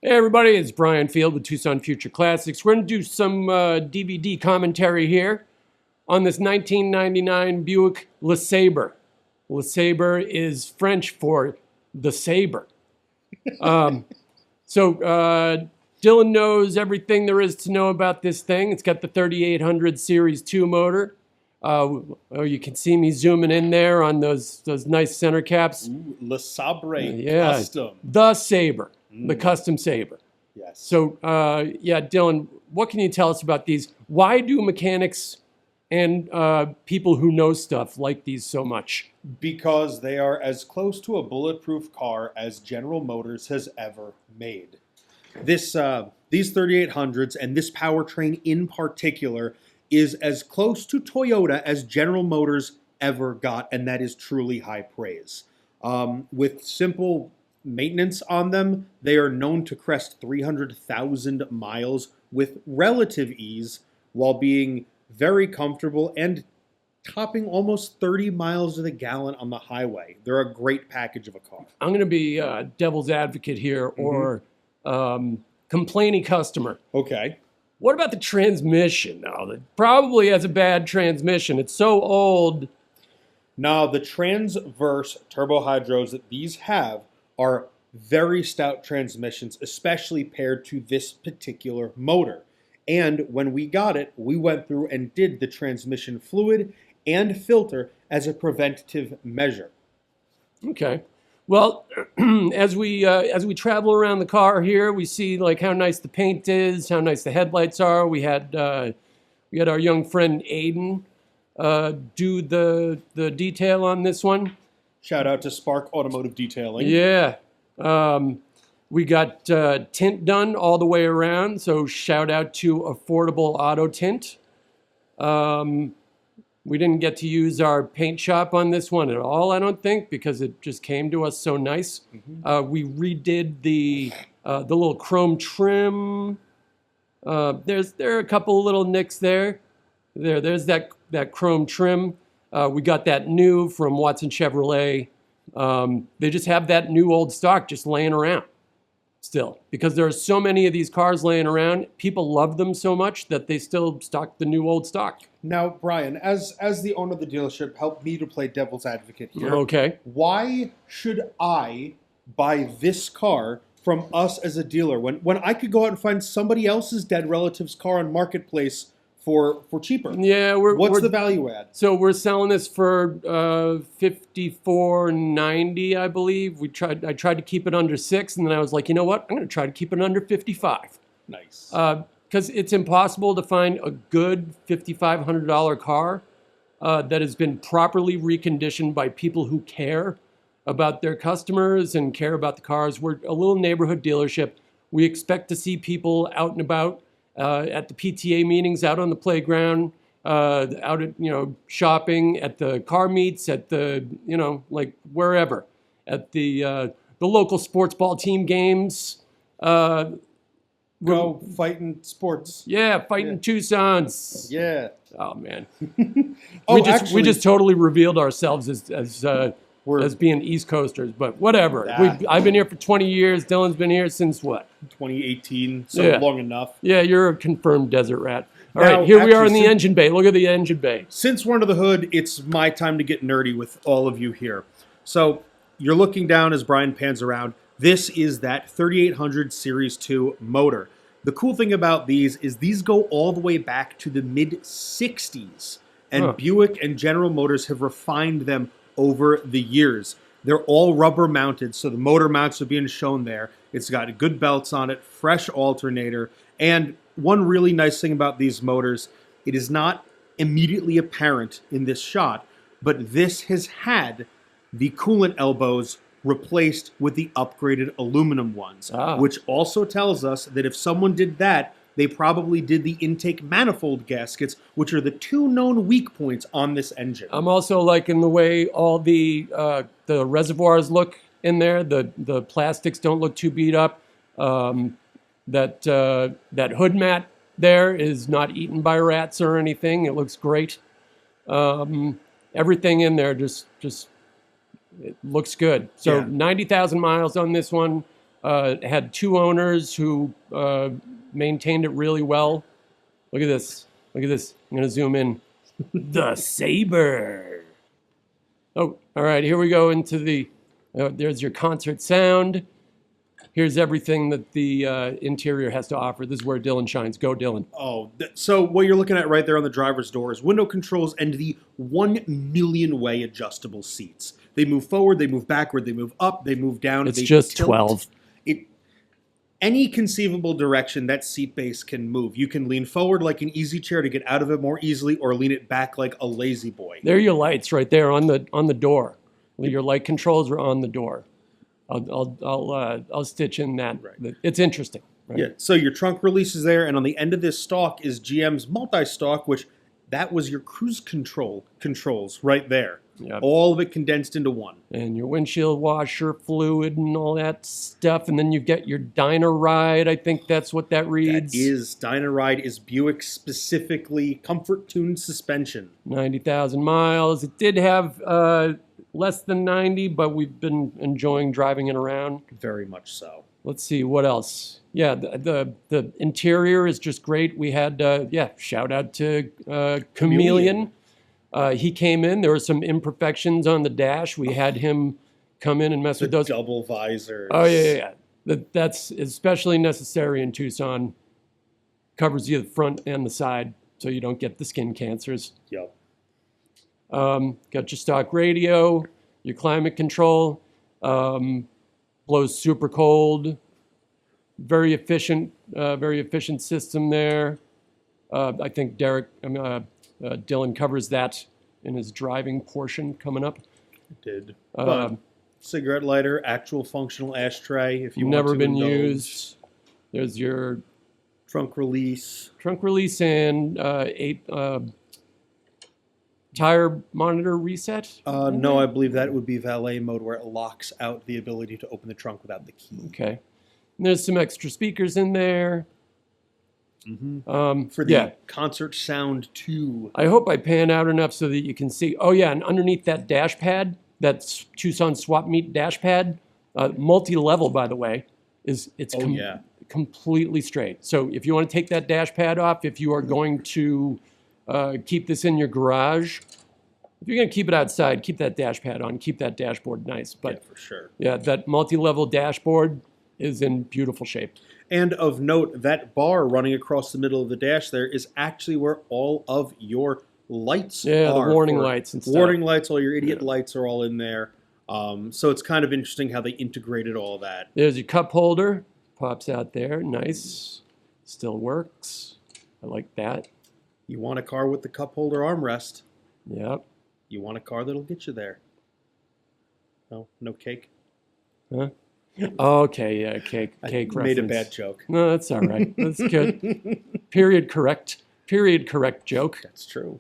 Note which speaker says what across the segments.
Speaker 1: Hey everybody, it's Brian Field with Tucson Future Classics. We're going to do some DVD commentary here on this 1999 Buick LeSabre. LeSabre is French for the saber. So Dylan knows everything there is to know about this thing. It's got the 3800 Series 2 motor. You can see me zooming in there on those nice center caps.
Speaker 2: Ooh, LeSabre
Speaker 1: Yeah,
Speaker 2: Custom.
Speaker 1: the Sabre. The custom Sabre.
Speaker 2: Yes.
Speaker 1: So, Dylan, what can you tell us about these? Why do mechanics and people who know stuff like these so much?
Speaker 2: Because they are as close to a bulletproof car as General Motors has ever made. These 3800s and this powertrain in particular is as close to Toyota as General Motors ever got, and that is truly high praise. With simple maintenance on them, they are known to crest 300,000 miles with relative ease while being very comfortable and topping almost 30 miles to the gallon on the highway. They're a great package of a car.
Speaker 1: I'm going to be devil's advocate here or complaining customer.
Speaker 2: Okay.
Speaker 1: What about the transmission now? That probably has a bad transmission. It's so old.
Speaker 2: Now, the transverse turbohydros that these have are very stout transmissions, especially paired to this particular motor. And when we got it, we went through and did the transmission fluid and filter as a preventative measure.
Speaker 1: Okay. Well, as we travel around the car here, we see like how nice the paint is, how nice the headlights are. We had our young friend Aiden do the detail on this one.
Speaker 2: Shout out to Spark Automotive Detailing.
Speaker 1: Yeah. We got tint done all the way around, so shout out to Affordable Auto Tint. We didn't get to use our paint shop on this one at all, I don't think, because it just came to us so nice. We redid the little chrome trim. There are a couple of little nicks there. There's that chrome trim. We got that new from Watson Chevrolet. They just have that new old stock just laying around still, because there are so many of these cars laying around. People love them so much that they still stock the new old stock.
Speaker 2: Now, Brian, as the owner of the dealership, help me to play devil's advocate here.
Speaker 1: Okay.
Speaker 2: Why should I buy this car from us as a dealer when I could go out and find somebody else's dead relative's car on Marketplace for cheaper?
Speaker 1: Yeah,
Speaker 2: What's the value add?
Speaker 1: So we're selling this for $54.90, I believe. I tried to keep it under $6, and then I was like, you know what? I'm going to try to keep it under $55.
Speaker 2: Nice.
Speaker 1: Because it's impossible to find a good $5,500 car that has been properly reconditioned by people who care about their customers and care about the cars. We're a little neighborhood dealership. We expect to see people out and about. At the PTA meetings, out on the playground, out at, shopping, at the car meets, at the, like wherever, at the local sports ball team games.
Speaker 2: Go fighting sports.
Speaker 1: Yeah, fighting Tucson's.
Speaker 2: Yeah.
Speaker 1: Oh man.
Speaker 2: Oh,
Speaker 1: we just totally revealed ourselves as being East Coasters, but whatever. I've been here for 20 years. Dylan's been here since what?
Speaker 2: 2018, so long enough.
Speaker 1: Yeah, you're a confirmed desert rat. All right, here we are in the engine bay. Look at the engine bay.
Speaker 2: Since we're under the hood, it's my time to get nerdy with all of you here. So you're looking down as Brian pans around. This is that 3800 Series 2 motor. The cool thing about these is these go all the way back to the mid-60s, and Buick and General Motors have refined them over the years. They're all rubber mounted, so the motor mounts are being shown there. It's got good belts on it, fresh alternator, and one really nice thing about these motors, it is not immediately apparent in this shot, but this has had the coolant elbows replaced with the upgraded aluminum ones, which also tells us that if someone did that, they probably did the intake manifold gaskets, which are the two known weak points on this engine.
Speaker 1: I'm also liking the way all the reservoirs look in there. The plastics don't look too beat up. That hood mat there is not eaten by rats or anything. It looks great. Everything in there just it looks good. So 90,000 miles on this one. Had two owners who maintained it really well. Look at this. Look at this. I'm going to zoom in. The Sabre. Oh, all right. Here we go into the, there's your concert sound. Here's everything that the interior has to offer. This is where Dylan shines. Go, Dylan.
Speaker 2: Oh, so what you're looking at right there on the driver's door is window controls and the 1,000,000 way adjustable seats. They move forward, they move backward, they move up, they move down.
Speaker 1: It's
Speaker 2: they
Speaker 1: just
Speaker 2: tilt.
Speaker 1: 12.
Speaker 2: Any conceivable direction that seat base can move. You can lean forward like an easy chair to get out of it more easily, or lean it back like a lazy boy.
Speaker 1: There are your lights right there on the door. Your light controls are on the door. I'll stitch in that.
Speaker 2: Right.
Speaker 1: It's interesting. Right?
Speaker 2: Yeah. So your trunk release is there, and on the end of this stalk is GM's multi-stalk, which that was your cruise controls right there.
Speaker 1: Yep.
Speaker 2: All of it condensed into one.
Speaker 1: And your windshield washer fluid and all that stuff, and then you get your Dyna Ride. I think that's what that reads.
Speaker 2: That is Dyna Ride is Buick specifically comfort tuned suspension.
Speaker 1: 90,000 miles. It did have less than 90, but we've been enjoying driving it around.
Speaker 2: Very much so.
Speaker 1: Let's see what else. Yeah, the interior is just great. We had shout out to Chameleon. He came in. There were some imperfections on the dash. We had him come in and mess with those.
Speaker 2: Double visors.
Speaker 1: Oh yeah. That's especially necessary in Tucson. Covers you the front and the side, so you don't get the skin cancers.
Speaker 2: Yep.
Speaker 1: Got your stock radio, your climate control, blows super cold, very efficient system there. I think Dylan covers that in his driving portion coming up.
Speaker 2: Did. But cigarette lighter, actual functional ashtray if you want to
Speaker 1: never been
Speaker 2: indulge.
Speaker 1: used. There's your
Speaker 2: Trunk release.
Speaker 1: And 8 tire monitor reset.
Speaker 2: No, I believe that would be valet mode where it locks out the ability to open the trunk without the key.
Speaker 1: Okay. And there's some extra speakers in there.
Speaker 2: Mm-hmm. For the concert sound too.
Speaker 1: I hope I pan out enough so that you can see. Oh yeah, and underneath that dash pad, that Tucson Swap Meet dash pad, multi-level by the way, it's completely straight. So if you want to take that dash pad off, if you are going to keep this in your garage, if you're going to keep it outside, keep that dash pad on, keep that dashboard nice. But
Speaker 2: yeah, for sure.
Speaker 1: Yeah, that multi-level dashboard is in beautiful shape.
Speaker 2: And of note, that bar running across the middle of the dash there is actually where all of your lights are.
Speaker 1: Yeah, the warning lights and stuff.
Speaker 2: Warning lights, all your idiot lights are all in there. So it's kind of interesting how they integrated all that.
Speaker 1: There's your cup holder. Pops out there. Nice. Still works. I like that.
Speaker 2: You want a car with the cup holder armrest.
Speaker 1: Yep.
Speaker 2: You want a car that'll get you there. No cake?
Speaker 1: Huh? Okay, yeah, cake reference.
Speaker 2: Made a bad joke.
Speaker 1: No, that's all right. That's good. Period correct joke.
Speaker 2: That's true.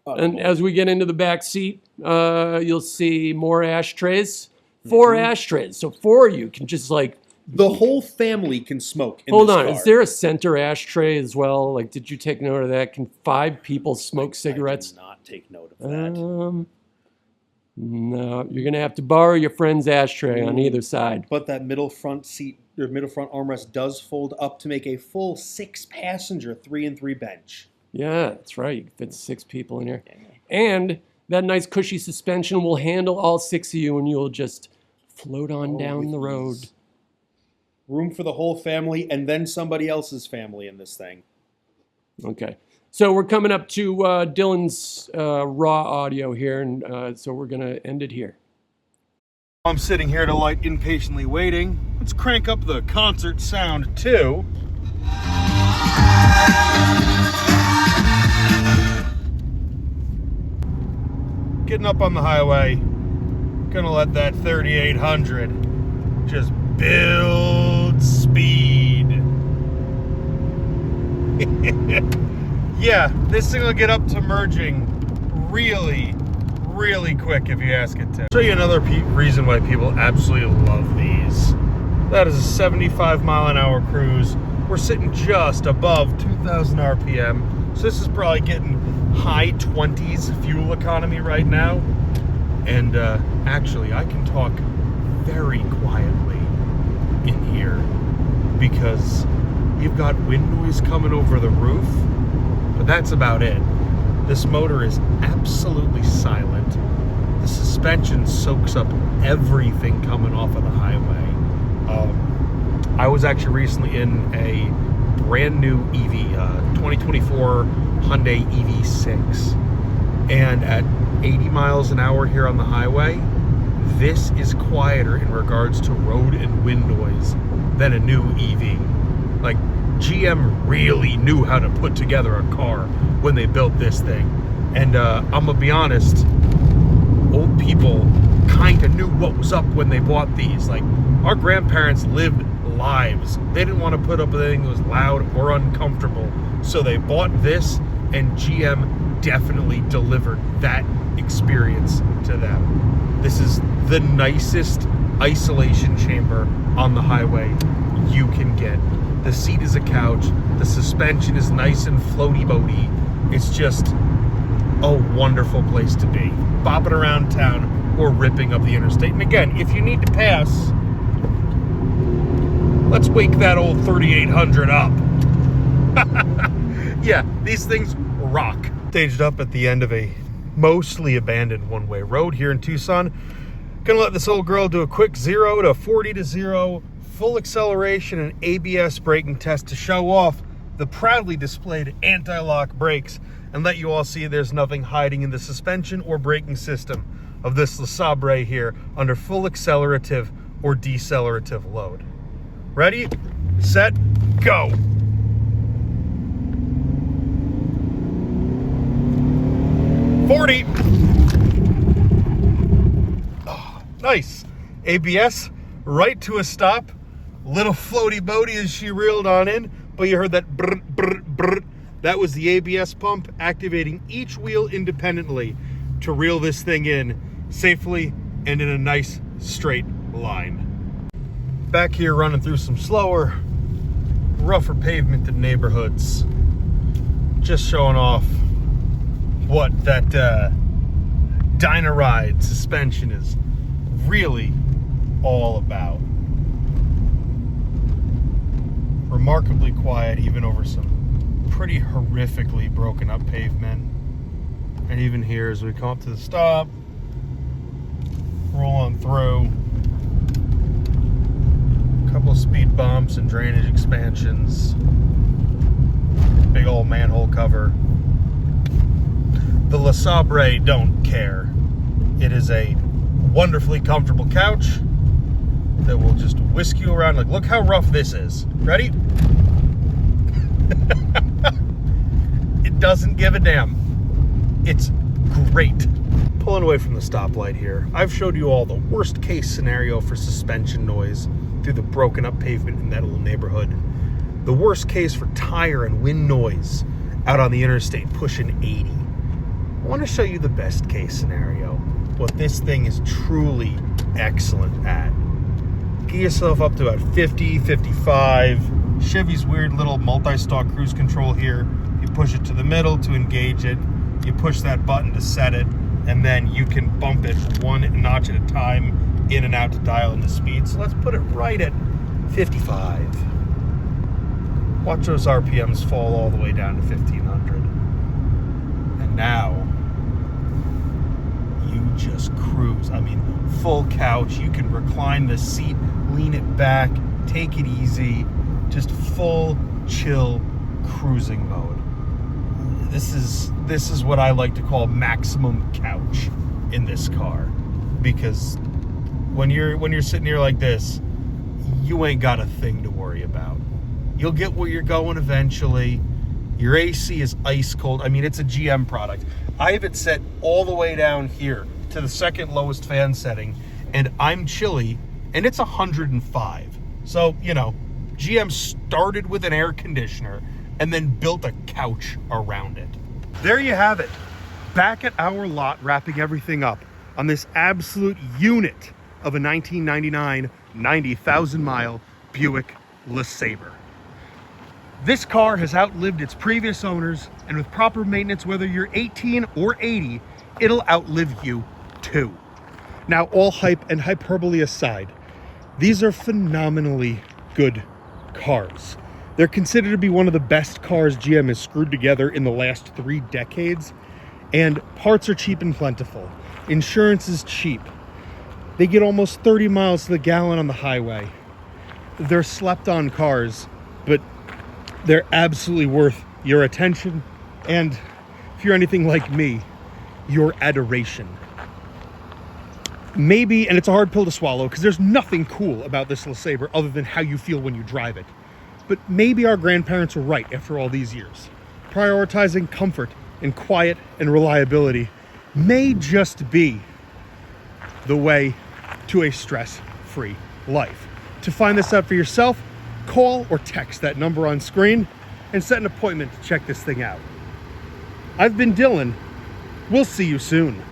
Speaker 1: And as we get into the back seat, you'll see more ashtrays. 4 ashtrays. So 4 of you can just like...
Speaker 2: The whole family can smoke in
Speaker 1: Hold
Speaker 2: this
Speaker 1: on,
Speaker 2: car.
Speaker 1: Is there a center ashtray as well? Like, did you take note of that? Can 5 people smoke cigarettes?
Speaker 2: I did not take note of that.
Speaker 1: No, you're going to have to borrow your friend's ashtray on either side.
Speaker 2: But that middle front seat, or middle front armrest does fold up to make a full 6-passenger 3-in-3 bench.
Speaker 1: Yeah, that's right. You can fit 6 people in here. And that nice cushy suspension will handle all 6 of you and you'll just float on down the road.
Speaker 2: Ease. Room for the whole family and then somebody else's family in this thing.
Speaker 1: Okay. So we're coming up to Dylan's raw audio here, and so we're going to end it here.
Speaker 2: I'm sitting here at a light impatiently waiting. Let's crank up the concert sound too. Getting up on the highway, gonna let that 3800 just build speed. Yeah, this thing will get up to merging really quick if you ask it to. Show you another reason why people absolutely love these. That is a 75 mile an hour cruise. We're sitting just above 2,000 RPM. So this is probably getting high 20s fuel economy right now. And actually, I can talk very quietly. in here because you've got wind noise coming over the roof, but that's about it. This motor is absolutely silent. The suspension soaks up everything coming off of the highway. I was actually recently in a brand new EV, 2024 Hyundai EV6, and at 80 miles an hour here on the highway, this is quieter in regards to road and wind noise than a new EV. Like, GM really knew how to put together a car when they built this thing. And I'm gonna be honest, old people kind of knew what was up when they bought these. Like, our grandparents lived lives. They didn't want to put up with anything that was loud or uncomfortable. So they bought this, and GM definitely delivered that experience to them. This is the nicest isolation chamber on the highway you can get. The seat is a couch. The suspension is nice and floaty-boaty. It's just a wonderful place to be. Bopping around town or ripping up the interstate. And again, if you need to pass, let's wake that old 3800 up. Yeah, these things rock. Staged up at the end of a mostly abandoned one-way road here in Tucson. Gonna let this old girl do a quick 0 to 40 to 0 full acceleration and ABS braking test to show off the proudly displayed anti-lock brakes and let you all see there's nothing hiding in the suspension or braking system of this LeSabre here under full accelerative or decelerative load. Ready, set, go. Oh, nice. ABS right to a stop. Little floaty boaty as she reeled on in, but you heard that brr, brr, brr. That was the ABS pump activating each wheel independently to reel this thing in safely and in a nice straight line. Back here running through some slower, rougher pavemented neighborhoods. Just showing off what that Dynaride suspension is really all about. Remarkably quiet, even over some pretty horrifically broken up pavement. And even here, as we come up to the stop, roll on through. A couple of speed bumps and drainage expansions. Big old manhole cover. The LeSabre don't care. It is a wonderfully comfortable couch that will just whisk you around. Like, look how rough this is. Ready? It doesn't give a damn. It's great. Pulling away from the stoplight here, I've showed you all the worst case scenario for suspension noise through the broken up pavement in that little neighborhood. The worst case for tire and wind noise out on the interstate pushing 80. I want to show you the best case scenario, what this thing is truly excellent at. Get yourself up to about 50, 55. Chevy's weird little multi-stalk cruise control here. You push it to the middle to engage it. You push that button to set it, and then you can bump it one notch at a time in and out to dial in the speed. So let's put it right at 55. Watch those RPMs fall all the way down to 1500. And now you just cruise. I mean, full couch. You can recline the seat, lean it back, take it easy. Just full chill cruising mode. This is what I like to call maximum couch in this car, because when you're sitting here like this, you ain't got a thing to worry about. You'll get where you're going eventually. Your AC is ice cold. I mean, it's a GM product. I have it set all the way down here to the second lowest fan setting, and I'm chilly, and it's 105. So, you know, GM started with an air conditioner and then built a couch around it. There you have it. Back at our lot, wrapping everything up on this absolute unit of a 1999 90,000 mile Buick LeSabre. This car has outlived its previous owners, and with proper maintenance, whether you're 18 or 80, it'll outlive you too. Now, all hype and hyperbole aside,
Speaker 3: These are phenomenally good cars. They're considered to be one of the best cars GM has screwed together in the last 3 decades, and parts are cheap and plentiful. Insurance is cheap. They get almost 30 miles to the gallon on the highway. They're slept-on cars, but they're absolutely worth your attention, and if you're anything like me, your adoration. Maybe, and it's a hard pill to swallow because there's nothing cool about this LeSabre other than how you feel when you drive it. But maybe our grandparents were right after all these years. Prioritizing comfort and quiet and reliability may just be the way to a stress-free life. To find this out for yourself, call or text that number on screen and set an appointment to check this thing out. I've been Dylan. We'll see you soon.